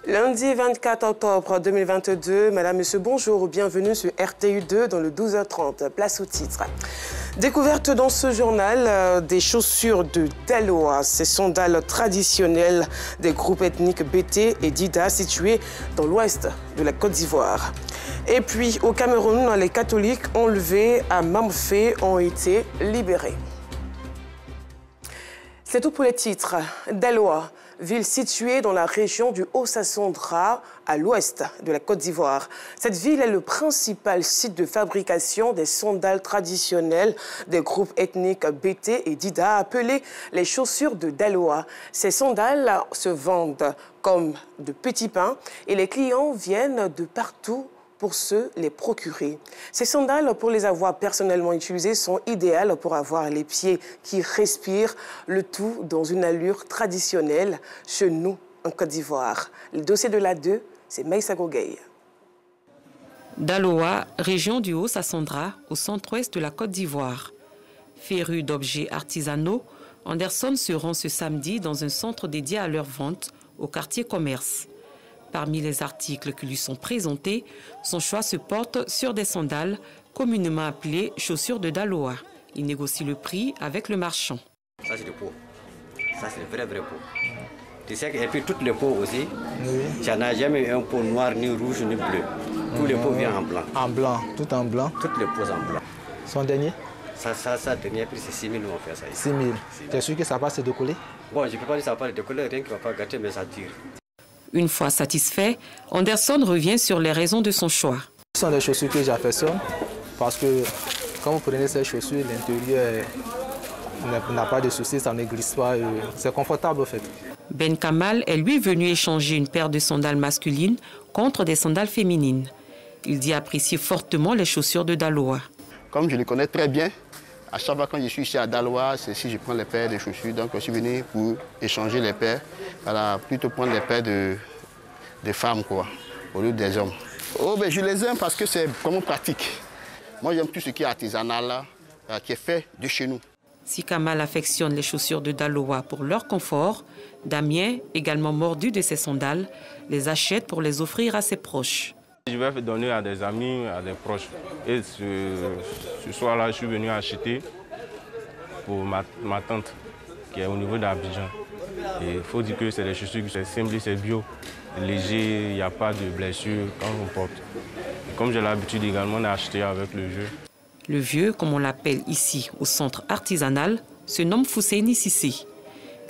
Lundi 24 octobre 2022, Madame, Monsieur, bonjour, bienvenue sur RTU2 dans le 12h30. Place au titre. Découverte dans ce journal des chaussures de Daloa, ces sandales traditionnelles des groupes ethniques BT et Dida situés dans l'ouest de la Côte d'Ivoire. Et puis au Cameroun, les catholiques enlevés à Mamfé ont été libérés. C'est tout pour les titres. Daloa, ville située dans la région du Haut-Sassandra, à l'ouest de la Côte d'Ivoire. Cette ville est le principal site de fabrication des sandales traditionnelles des groupes ethniques BT et Dida, appelées les chaussures de Daloa. Ces sandales se vendent comme de petits pains et les clients viennent de partout pour se les procurer. Ces sandales, pour les avoir personnellement utilisées, sont idéales pour avoir les pieds qui respirent, le tout dans une allure traditionnelle chez nous en Côte d'Ivoire. Le dossier de l'A2, c'est Maïssa Gogay. Daloa, région du Haut-Sassandra, au centre-ouest de la Côte d'Ivoire. Féru d'objets artisanaux, Anderson se rend ce samedi dans un centre dédié à leur vente au quartier Commerce. Parmi les articles qui lui sont présentés, son choix se porte sur des sandales communément appelées chaussures de Daloa. Il négocie le prix avec le marchand. Ça c'est le pot. Ça c'est le vrai pot. Tu sais et puis toutes les pots aussi, tu n'en as jamais eu un pot noir, ni rouge, ni bleu. Tous les pots viennent en blanc. En blanc, tout en blanc. Toutes les pots en blanc. Son dernier? Ça dernier prix c'est 6 000, nous on fait ça ici. 6 000. Tu es sûr que ça va pas se décoller? Bon, je ne peux pas dire que ça va pas se décoller, rien qui ne va pas gâter, mais ça tire. Une fois satisfait, Anderson revient sur les raisons de son choix. Ce sont des chaussures que j'affectionne parce que quand vous prenez ces chaussures, l'intérieur n'a pas de soucis, ça ne glisse pas, c'est confortable en fait. Ben Kamal est lui venu échanger une paire de sandales masculines contre des sandales féminines. Il dit apprécier fortement les chaussures de Daloa. Comme je les connais très bien, à chaque fois quand je suis ici à Daloa, c'est si je prends les paires de chaussures, donc je suis venu pour échanger les paires, voilà, plutôt prendre les paires de femmes quoi, au lieu des hommes. Oh, ben, je les aime parce que c'est vraiment pratique. Moi j'aime tout ce qui est artisanal, là, qui est fait de chez nous. Si Kamal affectionne les chaussures de Daloa pour leur confort, Damien, également mordu de ses sandales, les achète pour les offrir à ses proches. Je vais donner à des amis, à des proches. Et ce soir-là, je suis venu acheter pour ma tante qui est au niveau d'Abidjan. Et il faut dire que c'est des chaussures qui sont simples, c'est bio, léger, il n'y a pas de blessure quand on porte. Et comme j'ai l'habitude également d'acheter avec le vieux. Le vieux, comme on l'appelle ici au centre artisanal, se nomme Fousseini Sissé.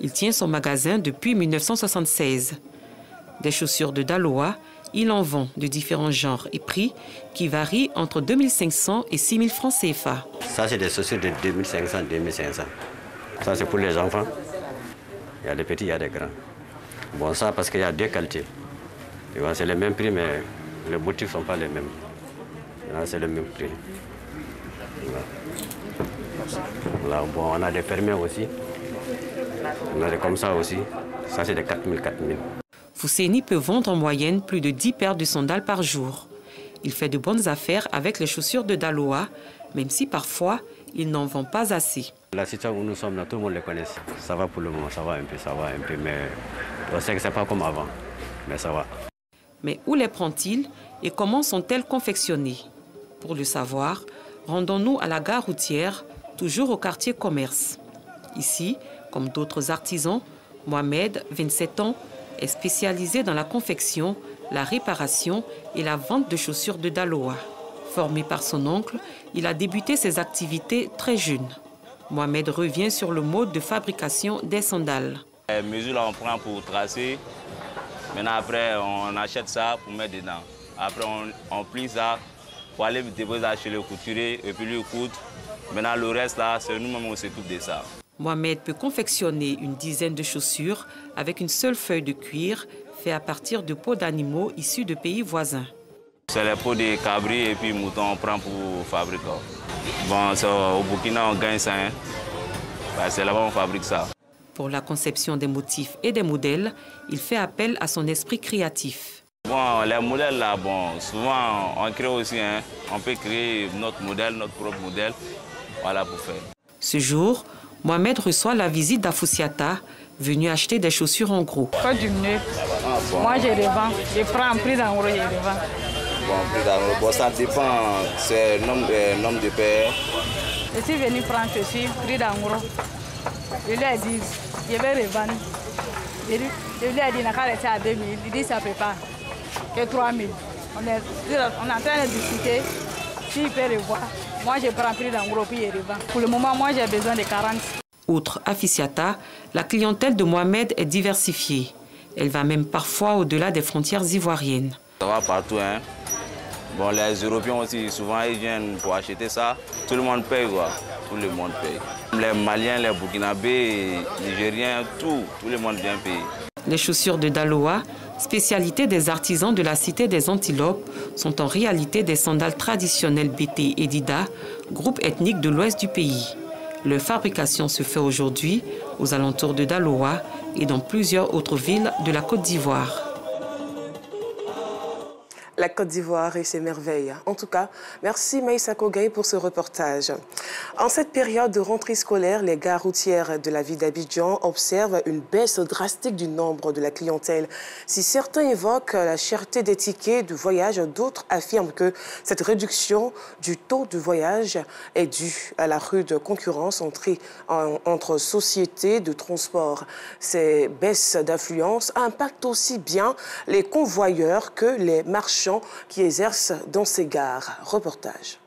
Il tient son magasin depuis 1976. Des chaussures de Daloa, il en vend de différents genres et prix qui varient entre 2500 et 6000 francs CFA. Ça, c'est des chaussures de 2500, 2500. Ça, c'est pour les enfants. Il y a des petits, il y a des grands. Bon, ça, parce qu'il y a deux qualités. C'est le même prix, mais les motifs ne sont pas les mêmes. Là, c'est le même prix. Là, bon, on a des fermés aussi. On a des comme ça aussi. Ça, c'est des 4000, 4000. Fousseini peut vendre en moyenne plus de 10 paires de sandales par jour. Il fait de bonnes affaires avec les chaussures de Daloa, même si parfois, il n'en vend pas assez. La situation où nous sommes là, tout le monde les connaît. Ça va pour le moment, ça va un peu, mais on sait que ce n'est pas comme avant, mais ça va. Mais où les prend-il et comment sont-elles confectionnées? Pour le savoir, rendons-nous à la gare routière, toujours au quartier Commerce. Ici, comme d'autres artisans, Mohamed, 27 ans, est spécialisé dans la confection, la réparation et la vente de chaussures de Daloa. Formé par son oncle, il a débuté ses activités très jeune. Mohamed revient sur le mode de fabrication des sandales. Les mesures, là, on prend pour tracer. Maintenant, après, on achète ça pour mettre dedans. Après, on plie ça pour aller déposer ça chez le couturier et puis lui coudre. Maintenant, le reste, là, c'est nous-mêmes, on s'occupe de ça. Mohamed peut confectionner une dizaine de chaussures avec une seule feuille de cuir faite à partir de peaux d'animaux issus de pays voisins. C'est les peaux de cabri et puis moutons on prend pour fabriquer. Bon, au Burkina, on gagne ça. Hein. C'est là-bas qu'on fabrique ça. Pour la conception des motifs et des modèles, il fait appel à son esprit créatif. Bon, les modèles, là, bon, souvent, on crée aussi. Hein. On peut créer notre modèle, notre propre modèle. Voilà pour faire. Ce jour, Mohamed reçoit la visite d'Afoussiata, venu acheter des chaussures en gros. Pas du nez. Bon. Moi, je revends. Je prends un prix d'en gros, je revends. Bon, prix d'en gros. Bon, ça dépend. C'est nombre de paires. Je suis venu prendre ceci, prix d'en gros. Je lui ai dit, je vais revendre. Je lui ai dit, il n'a qu'à rester à 2000. Il dit, ça ne peut pas. Que 3000. On est en train de discuter. S'il peut revoir, moi je prends prix d'en gros puis je revends. Pour le moment, moi j'ai besoin de 40. Outre Afficiata, la clientèle de Mohamed est diversifiée. Elle va même parfois au-delà des frontières ivoiriennes. Ça va partout, hein. Bon, les Européens aussi, souvent ils viennent pour acheter ça. Tout le monde paye, quoi. Tout le monde paye. Les Maliens, les Burkinabés, les Nigériens, tout le monde vient payer. Les chaussures de Daloa, spécialité des artisans de la cité des Antilopes, sont en réalité des sandales traditionnelles BT et Dida, groupe ethnique de l'ouest du pays. Leur fabrication se fait aujourd'hui aux alentours de Daloa et dans plusieurs autres villes de la Côte d'Ivoire. La Côte d'Ivoire et ses merveilles. En tout cas, merci Maïssa Kogaï pour ce reportage. En cette période de rentrée scolaire, les gares routières de la ville d'Abidjan observent une baisse drastique du nombre de la clientèle. Si certains évoquent la cherté des tickets de voyage, d'autres affirment que cette réduction du taux de voyage est due à la rude concurrence entre sociétés de transport. Ces baisses d'affluence impactent aussi bien les convoyeurs que les marchands qui exercent dans ces gares. Reportage.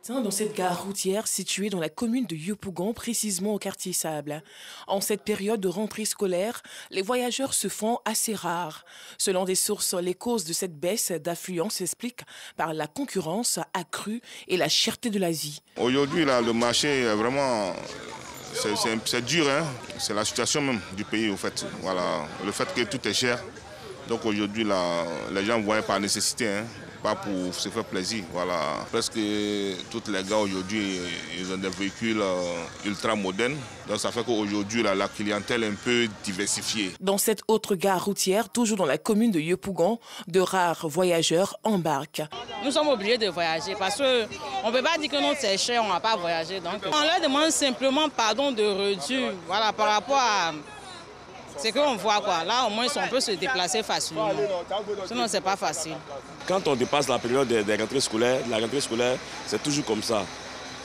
Dans cette gare routière située dans la commune de Yopougon, précisément au quartier Sable. En cette période de rentrée scolaire, les voyageurs se font assez rares. Selon des sources, les causes de cette baisse d'affluence s'expliquent par la concurrence accrue et la cherté de la vie. Aujourd'hui, le marché est vraiment... C'est dur, hein? C'est la situation même du pays, au fait. Voilà. Le fait que tout est cher. Donc aujourd'hui, les gens voient par nécessité, hein, pas pour se faire plaisir. Voilà. Presque tous les gars aujourd'hui, ils ont des véhicules ultra modernes. Donc ça fait qu'aujourd'hui, la clientèle est un peu diversifiée. Dans cette autre gare routière, toujours dans la commune de Yopougon, de rares voyageurs embarquent. Nous sommes obligés de voyager parce qu'on ne peut pas dire que non, c'est cher, on ne va pas voyager. Donc on leur demande simplement pardon de réduire, voilà, par rapport à... C'est qu'on voit quoi. Là, au moins, on peut se déplacer facilement. Sinon, ce n'est pas facile. Quand on dépasse la période des rentrées scolaires, c'est toujours comme ça.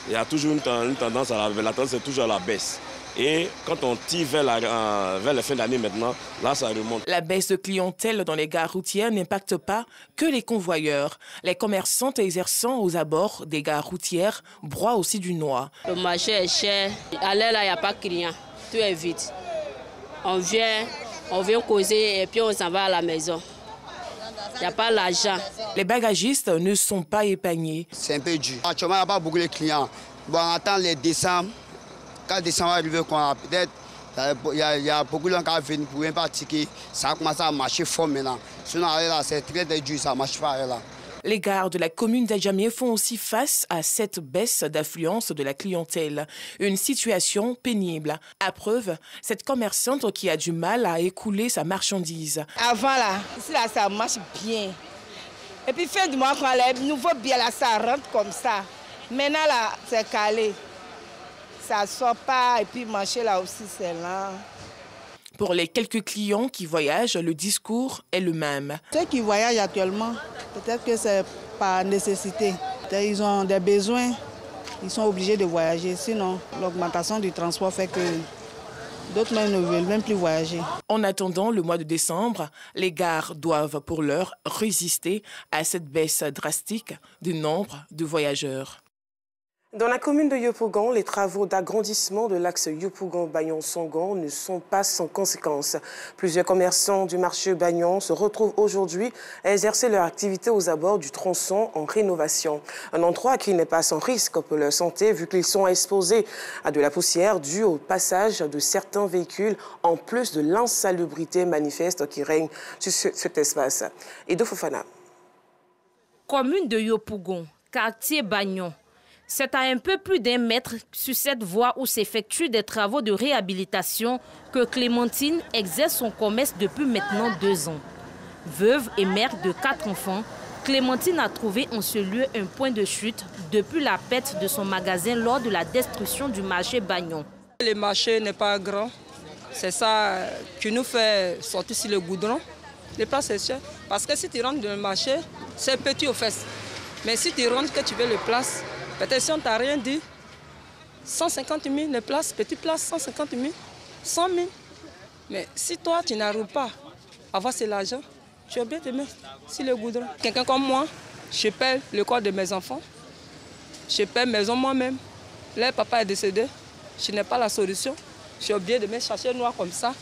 Il y a toujours une tendance la tendance est toujours à la baisse. Et quand on tire vers la fin d'année maintenant, là, ça remonte. La baisse de clientèle dans les gares routières n'impacte pas que les convoyeurs. Les commerçants exerçant aux abords des gares routières broient aussi du noix. Le marché est cher. À l'air, là, il n'y a pas de clients. Tout est vide. On vient causer et puis on s'en va à la maison. Il n'y a pas l'argent. Les bagagistes ne sont pas épargnés. C'est un peu dur. Actuellement, il n'y a pas beaucoup de clients. Bon, on attend les décembre. Quand décembre arrive, peut-être il y a beaucoup de gens qui viennent pour un particulier. Ça a commencé à marcher fort maintenant. Sinon, là, c'est très dur, ça ne marche pas là. Les gares de la commune d'Adjamé font aussi face à cette baisse d'affluence de la clientèle. Une situation pénible. À preuve, cette commerçante qui a du mal à écouler sa marchandise. Avant, là, ici, là, ça marche bien. Et puis, fin du mois, quand les nouveaux billets, là, ça rentre comme ça. Maintenant, là, c'est calé. Ça ne sort pas. Et puis, marcher, là aussi, c'est lent. Pour les quelques clients qui voyagent, le discours est le même. Ceux qui voyagent actuellement, peut-être que c'est par nécessité. Ils ont des besoins, ils sont obligés de voyager. Sinon, l'augmentation du transport fait que d'autres même ne veulent même plus voyager. En attendant le mois de décembre, les gares doivent pour l'heure résister à cette baisse drastique du nombre de voyageurs. Dans la commune de Yopougon, les travaux d'agrandissement de l'axe Yopougon-Bagnon-Songon ne sont pas sans conséquences. Plusieurs commerçants du marché Bagnon se retrouvent aujourd'hui à exercer leur activité aux abords du tronçon en rénovation. Un endroit qui n'est pas sans risque pour leur santé vu qu'ils sont exposés à de la poussière due au passage de certains véhicules en plus de l'insalubrité manifeste qui règne sur cet espace. Edo Fofana. Commune de Yopougon, quartier Bagnon. C'est à un peu plus d'1 mètre sur cette voie où s'effectuent des travaux de réhabilitation que Clémentine exerce son commerce depuis maintenant 2 ans. Veuve et mère de 4 enfants, Clémentine a trouvé en ce lieu un point de chute depuis la perte de son magasin lors de la destruction du marché Bagnon. Le marché n'est pas grand, C'est ça qui nous fait sortir sur le goudron. Les places, c'est cher. Parce que si tu rentres dans le marché, c'est petit aux fesses. Mais si tu rentres que tu veux les places, peut-être si on ne t'a rien dit, 150 000 les places, petites places, 150 000, 100 000. Mais si toi, tu n'arrives pas à avoir cet argent, tu es bien te mettre sur le goudron. Quelqu'un comme moi, je paie le corps de mes enfants, je paie maison moi-même. Là, papa est décédé, je n'ai pas la solution. Je suis obligé de me chercher noir comme ça.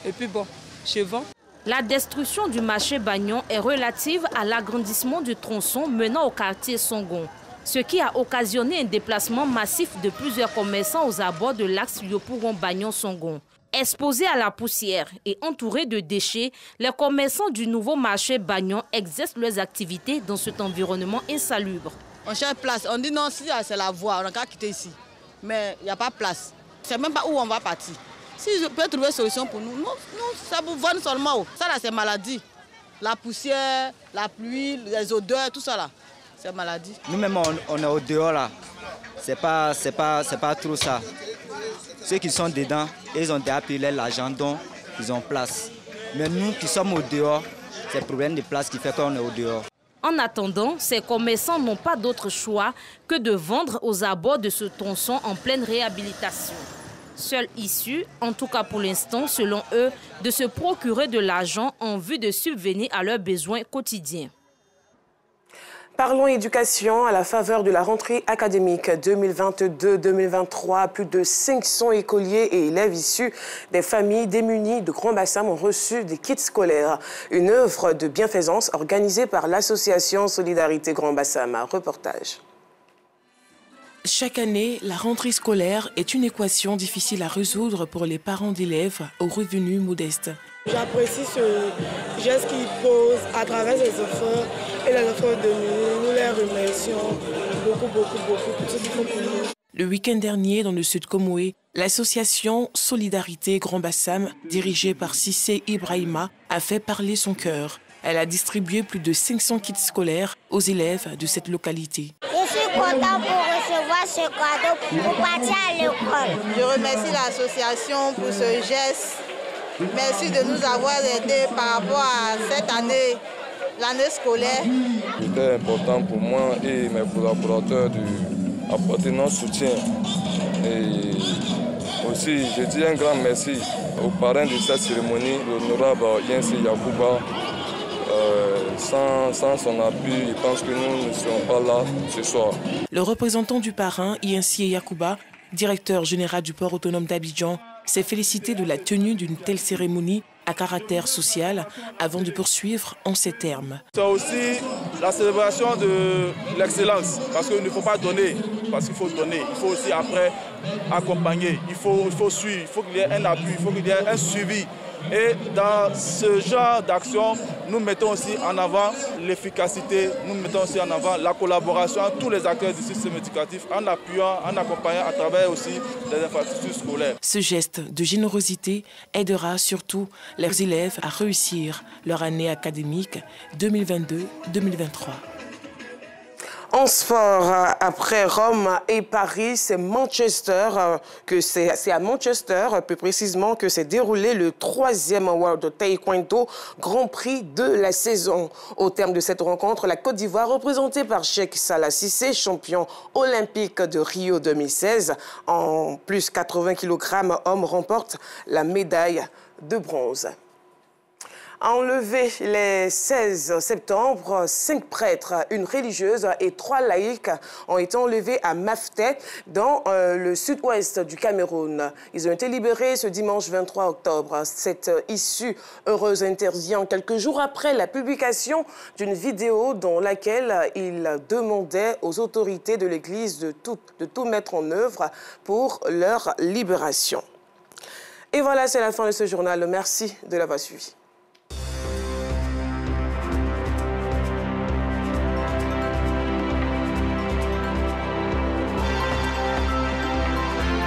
Et puis bon, je vends. La destruction du marché Bagnon est relative à l'agrandissement du tronçon menant au quartier Songon, ce qui a occasionné un déplacement massif de plusieurs commerçants aux abords de l'axe Yopougon-Bagnon-Songon. Exposés à la poussière et entourés de déchets, les commerçants du nouveau marché Bagnon exercent leurs activités dans cet environnement insalubre. On cherche place, on dit non, si c'est la voie, on n'a qu'à quitter ici. Mais il n'y a pas de place. C'est même pas où on va partir. Si je peux trouver une solution pour nous, ça vous vend seulement. Ça là, c'est maladie. La poussière, la pluie, les odeurs, tout ça là, c'est maladie. Nous-mêmes, on est au dehors là. C'est pas trop ça. Ceux qui sont dedans, ils ont déjà payé l'argent, donc ils ont place. Mais nous qui sommes au dehors, c'est le problème de place qui fait qu'on est au dehors. En attendant, ces commerçants n'ont pas d'autre choix que de vendre aux abords de ce tronçon en pleine réhabilitation. Seule issue, en tout cas pour l'instant, selon eux, de se procurer de l'argent en vue de subvenir à leurs besoins quotidiens. Parlons éducation. À la faveur de la rentrée académique 2022-2023, plus de 500 écoliers et élèves issus des familles démunies de Grand Bassam ont reçu des kits scolaires. Une œuvre de bienfaisance organisée par l'association Solidarité Grand Bassam. Reportage. Chaque année, la rentrée scolaire est une équation difficile à résoudre pour les parents d'élèves aux revenus modestes. J'apprécie ce geste qu'ils posent à travers les efforts et les efforts de nous. Nous les remercions beaucoup pour tout ce qu'ils font pour nous. Le week-end dernier, dans le sud Komoué, l'association Solidarité Grand Bassam, dirigée par Sissé Ibrahima, a fait parler son cœur. Elle a distribué plus de 500 kits scolaires aux élèves de cette localité. Je suis content pour recevoir ce cadeau pour partir à l'école. Je remercie l'association pour ce geste. Merci de nous avoir aidés par rapport à cette année, l'année scolaire. C'était important pour moi et mes collaborateurs d'apporter notre soutien. Et aussi, je dis un grand merci aux parrains de cette cérémonie, l'honorable Yensi Yacouba. Sans son appui, je pense que nous ne serons pas là ce soir. Le représentant du parrain, Yensi Yacouba, directeur général du port autonome d'Abidjan, s'est félicité de la tenue d'une telle cérémonie à caractère social avant de poursuivre en ces termes. C'est aussi la célébration de l'excellence, parce qu'il ne faut pas donner, parce qu'il faut donner. Il faut aussi après accompagner, il faut suivre, il faut qu'il y ait un appui, il faut qu'il y ait un suivi. Et dans ce genre d'action, nous mettons aussi en avant l'efficacité, nous mettons aussi en avant la collaboration entre tous les acteurs du système éducatif en appuyant, en accompagnant à travers aussi les infrastructures scolaires. Ce geste de générosité aidera surtout leurs élèves à réussir leur année académique 2022-2023. En sport, après Rome et Paris, c'est à Manchester, plus précisément, que s'est déroulé le 3e World Taekwondo Grand Prix de la saison. Au terme de cette rencontre, la Côte d'Ivoire, représentée par Cheikh Salah Cissé, champion olympique de Rio 2016, en plus 80 kg hommes, remporte la médaille de bronze. Enlevés les 16 septembre, 5 prêtres, une religieuse et 3 laïcs ont été enlevés à Mafté, dans le sud-ouest du Cameroun. Ils ont été libérés ce dimanche 23 octobre. Cette issue heureuse intervient quelques jours après la publication d'une vidéo dans laquelle ils demandaient aux autorités de l'Église de tout mettre en œuvre pour leur libération. Et voilà, c'est la fin de ce journal. Merci de l'avoir suivi.